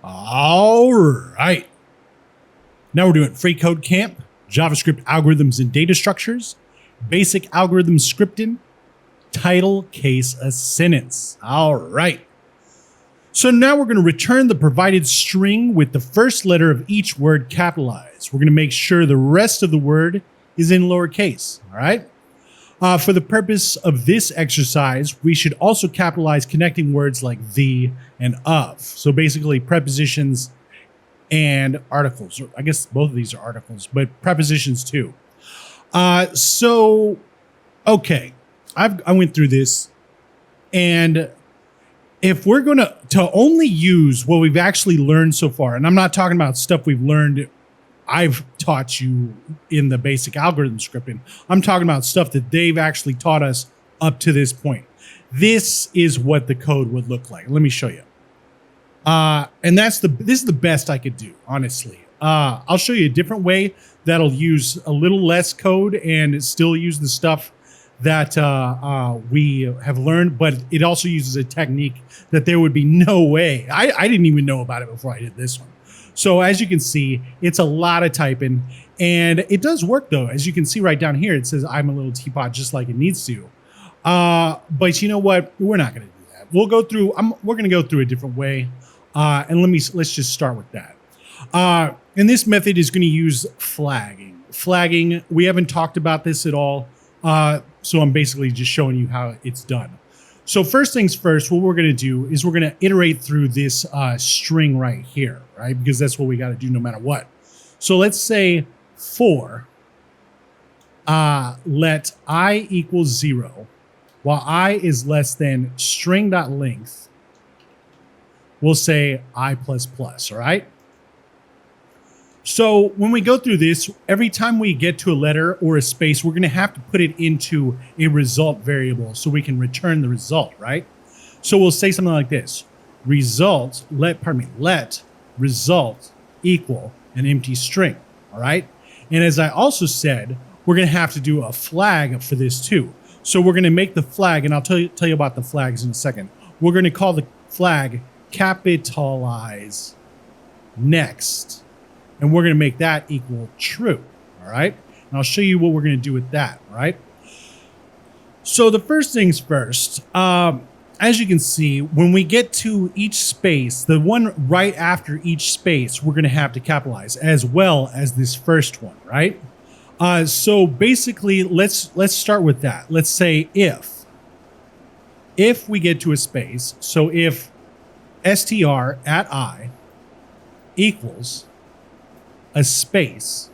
All right. Now we're doing FreeCodeCamp, JavaScript algorithms and data structures, basic algorithm scripting, title, case, a sentence. All right. So now we're going to return the provided string with the first letter of each word capitalized. We're going to make sure the rest of the word is in lowercase. All right. For the purpose of this exercise, we should also capitalize connecting words like the and of. So basically prepositions and articles. I guess both of these are articles, but prepositions too. Okay, I went through this, and if we're going to only use what we've actually learned so far, and I'm not talking about stuff we've learned, I've taught you in the basic algorithm scripting. I'm talking about stuff that they've actually taught us up to this point. This is what the code would look like. Let me show you. And this is the best I could do, honestly. I'll show you a different way that'll use a little less code and still use the stuff that we have learned, but it also uses a technique that there would be no way. I didn't even know about it before I did this one. So as you can see, it's a lot of typing, and it does work though. As you can see right down here, it says I'm a little teapot just like it needs to. But you know what? We're not going to do that. We'll go through, we're going to go through a different way. And let's just start with that. And this method is going to use flagging. Flagging, we haven't talked about this at all. So I'm basically just showing you how it's done. So first things first, what we're going to do is we're going to iterate through this string right here, right? Because that's what we got to do no matter what. So let's say for let I equal 0, while I is less than string.length, we'll say I++, all right? So when we go through this, every time we get to a letter or a space, we're going to have to put it into a result variable so we can return the result, right? So we'll say something like this: let result equal an empty string, all right? And as I also said, we're going to have to do a flag for this too. So we're going to make the flag, and I'll tell you about the flags in a second. We're going to call the flag capitalize next. And we're going to make that equal true, all right? And I'll show you what we're going to do with that, all right? So the first things first, as you can see, when we get to each space, the one right after each space, we're going to have to capitalize, as well as this first one, right? So basically, let's start with that. Let's say if we get to a space, so if str at I equals a space,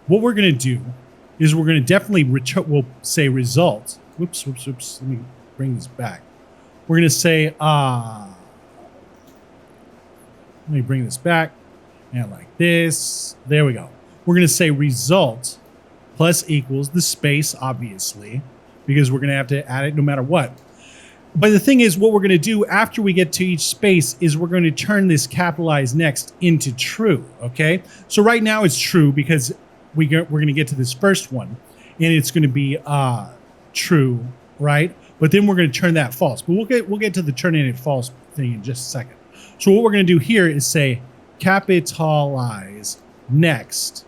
what we're going to do is we're going to definitely we'll say result. Whoops. Let me bring this back. We're going to say, let me bring this back, and like this. There we go. We're going to say result plus equals the space, obviously, because we're going to have to add it no matter what. But the thing is, what we're going to do after we get to each space is we're going to turn this capitalized next into true, okay? So right now it's true because we're going to get to this first one, and it's going to be true, right? But then we're going to turn that false. But we'll get to the turning it false thing in just a second. So what we're going to do here is say capitalize next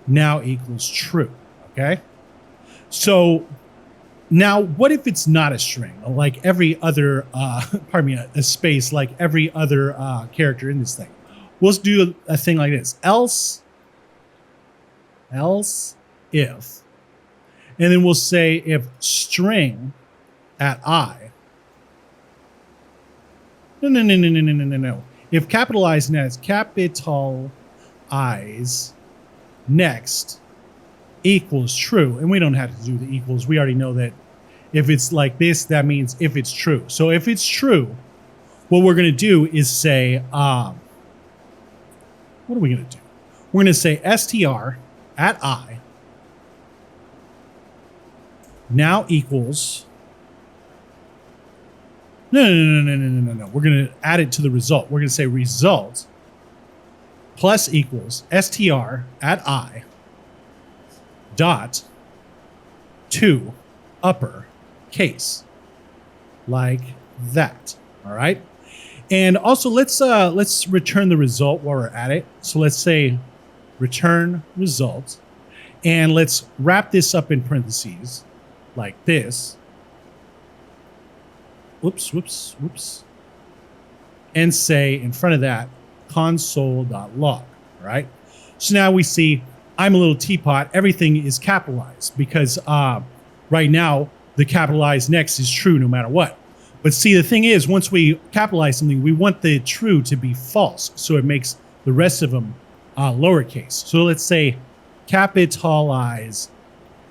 now equals true, okay? So now, what if it's not a string, like every other, a space, like every other character in this thing? We'll do a thing like this: else if, and then we'll say if string at I. No. If capitalize next equals true, and we don't have to do the equals. We already know that if it's like this, that means if it's true. So if it's true, what we're going to do is say, what are we going to do? We're going to say str at I now equals, no. We're going to add it to the result. We're going to say result plus equals str at I dot to upper case, like that, all right? And also let's return the result while we're at it. So let's say return result, and let's wrap this up in parentheses like this. Whoops. And say in front of that console.log, right? So now we see I'm a little teapot. Everything is capitalized because right now the capitalized next is true no matter what. But see, the thing is, once we capitalize something, we want the true to be false. So it makes the rest of them lowercase. So let's say capitalize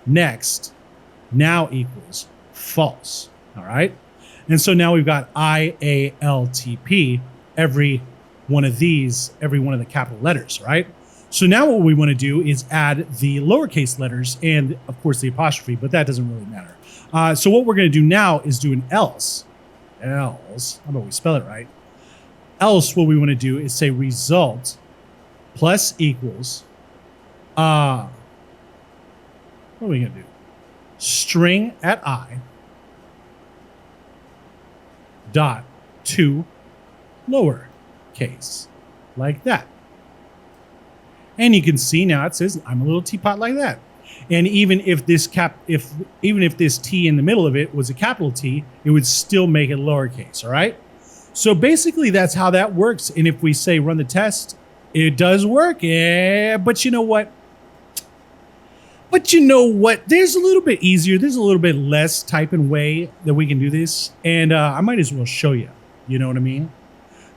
next now equals false. All right. And so now we've got IALTP, every one of these, every one of the capital letters, right? So now what we want to do is add the lowercase letters and, of course, the apostrophe, but that doesn't really matter. So what we're going to do now is do an else. How about we spell it right? Else, what we want to do is say result plus equals, what are we going to do? String at I dot to lowercase, like that. And you can see now it says I'm a little teapot like that. And even if this T in the middle of it was a capital T, it would still make it lowercase, all right? So basically that's how that works. And if we say run the test, it does work. Yeah, but you know what? There's a little bit easier. There's a little bit less typing way that we can do this. And I might as well show you. You know what I mean?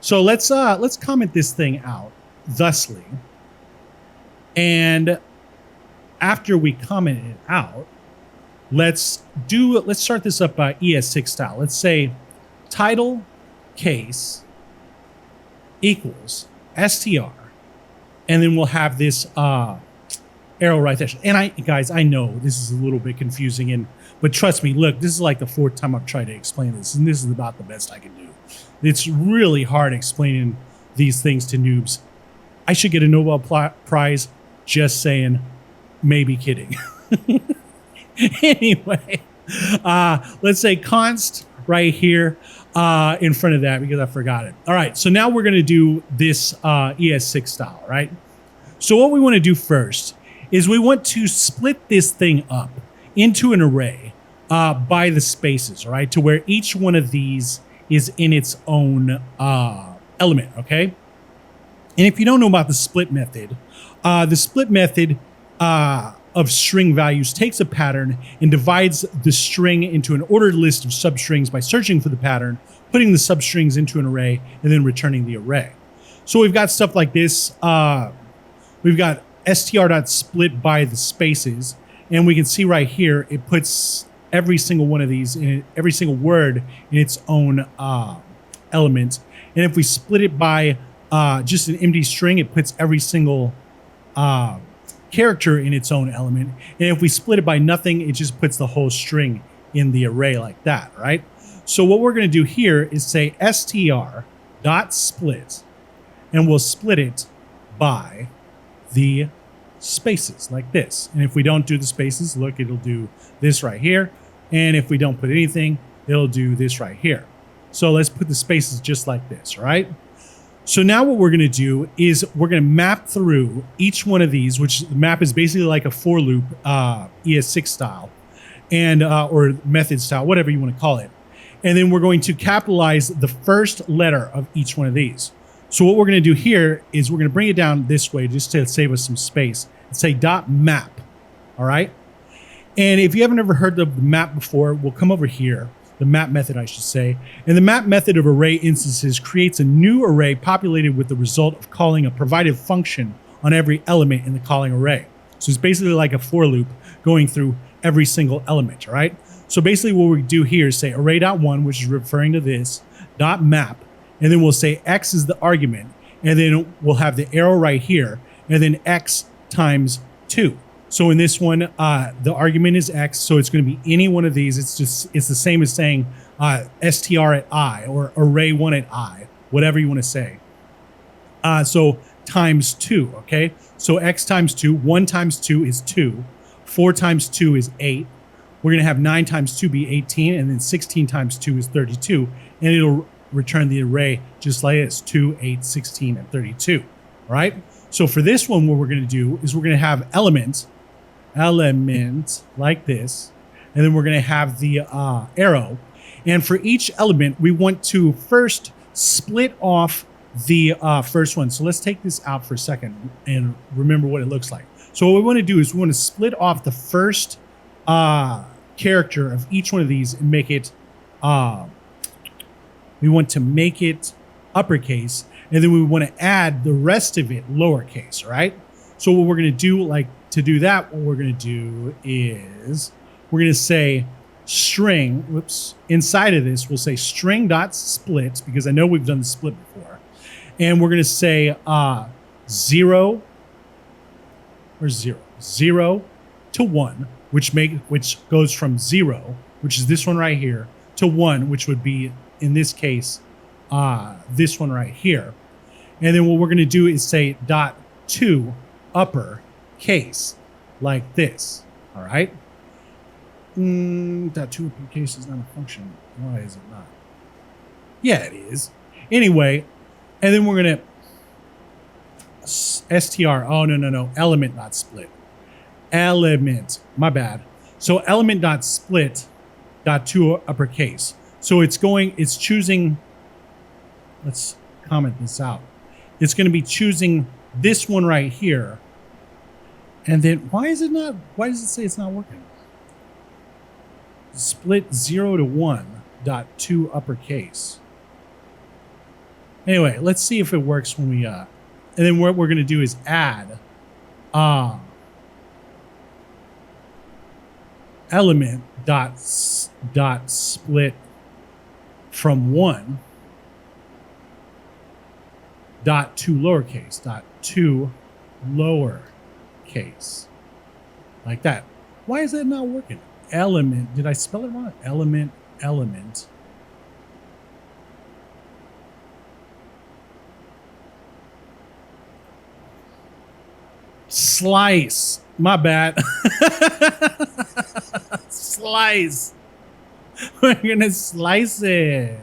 So let's comment this thing out thusly. And after we comment it out, let's start this up by ES6 style. Let's say title case equals str, and then we'll have this arrow right there. And I know this is a little bit confusing, but trust me, look, this is like the fourth time I've tried to explain this, and this is about the best I can do. It's really hard explaining these things to noobs. I should get a Nobel Prize. Just saying, maybe kidding. Anyway, let's say const right here in front of that because I forgot it. All right, so now we're going to do this ES6 style, right? So what we want to do first is we want to split this thing up into an array by the spaces, right? To where each one of these is in its own element, okay? And if you don't know about the split method of string values takes a pattern and divides the string into an ordered list of substrings by searching for the pattern, putting the substrings into an array, and then returning the array. So we've got stuff like this. We've got str.split by the spaces, and we can see right here, it puts every single one of these, every single word in its own element. And if we split it by just an empty string, it puts every single character in its own element. And if we split it by nothing, it just puts the whole string in the array like that, right? So what we're going to do here is say str.split, and we'll split it by the spaces like this. And if we don't do the spaces, look, it'll do this right here. And if we don't put anything, it'll do this right here. So let's put the spaces just like this, right? So now what we're going to do is we're going to map through each one of these, which the map is basically like a for loop, ES6 style, and or method style, whatever you want to call it. And then we're going to capitalize the first letter of each one of these. So what we're going to do here is we're going to bring it down this way just to save us some space and say .map, all right? And if you haven't ever heard of the map before, we'll come over here. The map method, I should say. And the map method of array instances creates a new array populated with the result of calling a provided function on every element in the calling array. So it's basically like a for loop going through every single element, all right? So basically what we do here is say array.1, which is referring to this, .map, and then we'll say x is the argument, and then we'll have the arrow right here, and then x times 2. So in this one, the argument is x, so it's going to be any one of these. It's the same as saying str at I or array1 at I, whatever you want to say. So times 2, okay? So x times 2, 1 times 2 is 2, 4 times 2 is 8. We're going to have 9 times 2 be 18, and then 16 times 2 is 32. And it'll return the array just like this, 2, 8, 16, and 32, all right? So for this one, what we're gonna do is we're gonna have element like this, and then we're gonna have the arrow. And for each element, we want to first split off the first one. So let's take this out for a second and remember what it looks like. So what we want to do is we want to split off the first character of each one of these and make it, we want to make it uppercase, and then we want to add the rest of it lowercase, right? So what we're going to do, like to do that, what we're going to do is we're going to say string, whoops, inside of this, we'll say string dot split, because I know we've done the split before. And we're going to say 0 to 1, which goes from 0, which is this one right here, to 1, which would be, in this case, this one right here. And then what we're going to do is say dot to uppercase, like this. All right. Dot to uppercase is not a function. Why is it not? Yeah, it is. Anyway, and then we're going to str. Oh, no. Element dot split. Element. My bad. So element dot split dot to uppercase. So it's choosing, let's comment this out. It's going to be choosing this one right here. And then why does it say it's not working? Split 0 to 1 dot to uppercase. Anyway, let's see if it works when we, and then what we're going to do is add, element dot split from 1 dot to lowercase, like that. Why is that not working? Element, did I spell it wrong? Element. Slice. My bad. Slice. We're gonna slice it.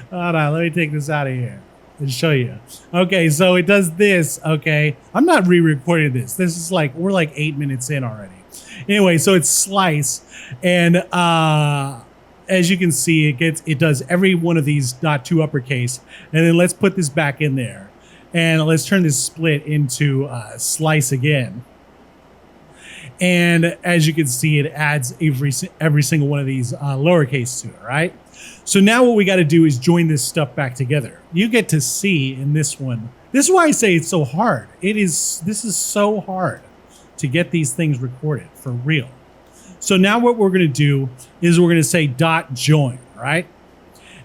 Hold on, let me take this out of here and show you. Okay, so it does this, okay? I'm not re-recording this. This is like, we're like 8 minutes in already. Anyway, so it's slice, and as you can see, it does every one of these dot to uppercase, and then let's put this back in there, and let's turn this split into slice again. And as you can see, it adds every single one of these lowercase to it, right? So now what we got to do is join this stuff back together. You get to see in this one. This is why I say it's so hard. This is so hard to get these things recorded for real. So now what we're going to do is we're going to say dot join, right?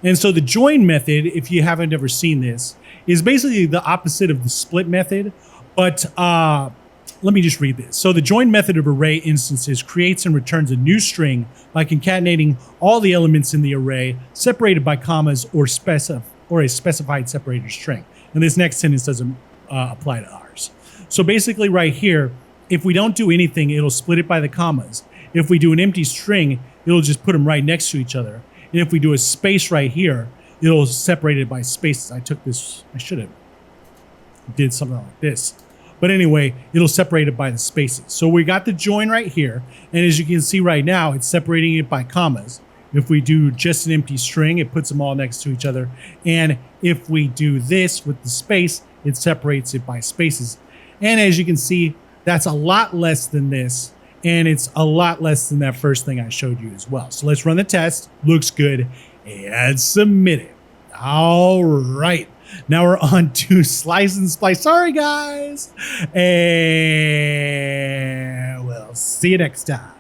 And so the join method, if you haven't ever seen this, is basically the opposite of the split method. But let me just read this. So the join method of array instances creates and returns a new string by concatenating all the elements in the array separated by commas or a specified separator string. And this next sentence doesn't apply to ours. So basically right here, if we don't do anything, it'll split it by the commas. If we do an empty string, it'll just put them right next to each other. And if we do a space right here, it'll separate it by spaces. I should have did something like this. But anyway, it'll separate it by the spaces. So we got the join right here. And as you can see right now, it's separating it by commas. If we do just an empty string, it puts them all next to each other. And if we do this with the space, it separates it by spaces. And as you can see, that's a lot less than this. And it's a lot less than that first thing I showed you as well. So let's run the test. Looks good. And submit it. All right. Now we're on to slice and splice. Sorry, guys. And we'll see you next time.